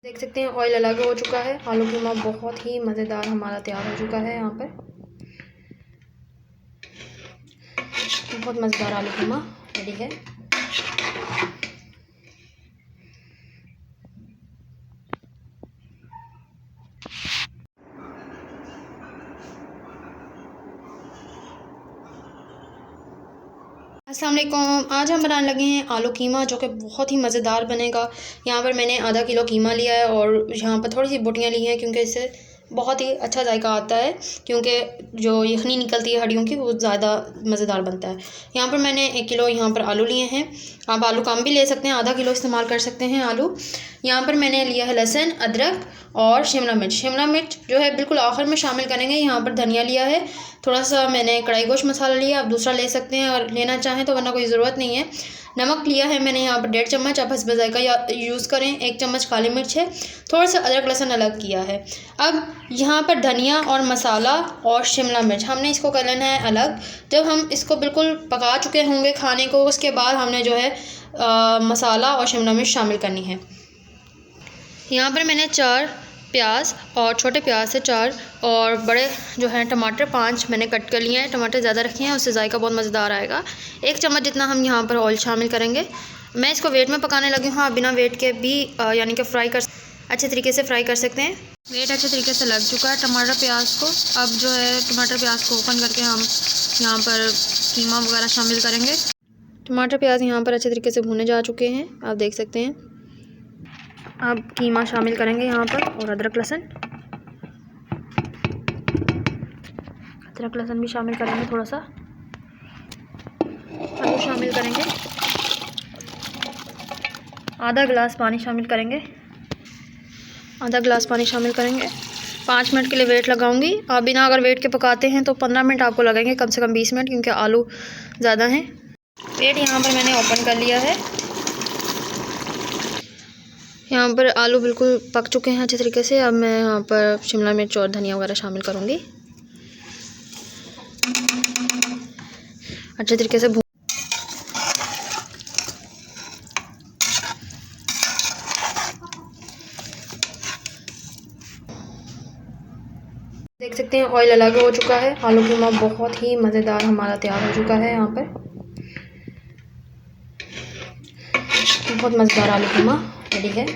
देख सकते हैं ऑयल अलग हो चुका है। आलू कीमा बहुत ही मज़ेदार हमारा तैयार हो चुका है। यहाँ पर बहुत मज़ेदार आलू कीमा रेडी है। अस्सलाम वालेकुम। आज हम बनाने लगे हैं आलू कीमा, जो कि बहुत ही मज़ेदार बनेगा। यहाँ पर मैंने आधा किलो कीमा लिया है और यहाँ पर थोड़ी सी बोटियाँ ली हैं, क्योंकि इससे बहुत ही अच्छा जायका आता है, क्योंकि जो यखनी निकलती है हड्डियों की वो ज़्यादा मज़ेदार बनता है। यहाँ पर मैंने 1 किलो यहाँ पर आलू लिए हैं। आप आलू कम भी ले सकते हैं, आधा किलो इस्तेमाल कर सकते हैं आलू। यहाँ पर मैंने लिया है लहसुन, अदरक और शिमला मिर्च। शिमला मिर्च जो है बिल्कुल आखिर में शामिल करेंगे। यहाँ पर धनिया लिया है, थोड़ा सा मैंने कढ़ाई गोश्त मसाला लिया, आप दूसरा ले सकते हैं और लेना चाहें तो, वरना कोई ज़रूरत नहीं है। नमक लिया है मैंने यहाँ पर 1.5 चम्मच, आप हस्ब ज़ायका यूज़ करें। 1 चम्मच काली मिर्च है, थोड़ा सा अदरक लहसुन अलग किया है। अब यहाँ पर धनिया और मसाला और शिमला मिर्च हमने इसको कर लेना है अलग। जब हम इसको बिल्कुल पका चुके होंगे खाने को, उसके बाद हमने जो है मसाला और शिमला मिर्च शामिल करनी है। यहाँ पर मैंने 4 प्याज और छोटे प्याज से 4 और बड़े जो हैं टमाटर 5 मैंने कट कर लिए हैं। टमाटर ज़्यादा रखे हैं, उससे जायका बहुत मज़ेदार आएगा। 1 चम्मच जितना हम यहाँ पर ऑयल शामिल करेंगे। मैं इसको वेट में पकाने लगी हूँ, आप बिना वेट के भी यानी कि फ्राई कर अच्छे तरीके से फ्राई कर सकते हैं। वेट अच्छे तरीके से लग चुका है टमाटर प्याज को। अब जो है टमाटर प्याज को ओपन करके हम यहाँ पर कीमा वगैरह शामिल करेंगे। टमाटर प्याज यहाँ पर अच्छे तरीके से भुने जा चुके हैं, आप देख सकते हैं। अब कीमा शामिल करेंगे यहाँ पर, और अदरक लहसुन भी शामिल करेंगे। थोड़ा सा आलू शामिल करेंगे, आधा गिलास पानी शामिल करेंगे। 5 मिनट के लिए वेट लगाऊंगी। आप बिना अगर वेट के पकाते हैं तो 15 मिनट आपको लगेंगे, कम से कम 20 मिनट, क्योंकि आलू ज़्यादा हैं। वेट यहाँ पर मैंने ओपन कर लिया है। यहाँ पर आलू बिल्कुल पक चुके हैं अच्छे तरीके से। अब मैं यहाँ पर शिमला मिर्च और धनिया वगैरह शामिल करूँगी। अच्छे तरीके से देख सकते हैं ऑयल अलग हो चुका है। आलू कीमा बहुत ही मज़ेदार हमारा तैयार हो चुका है। यहाँ पर बहुत मज़ेदार आलू कीमा रेडी है।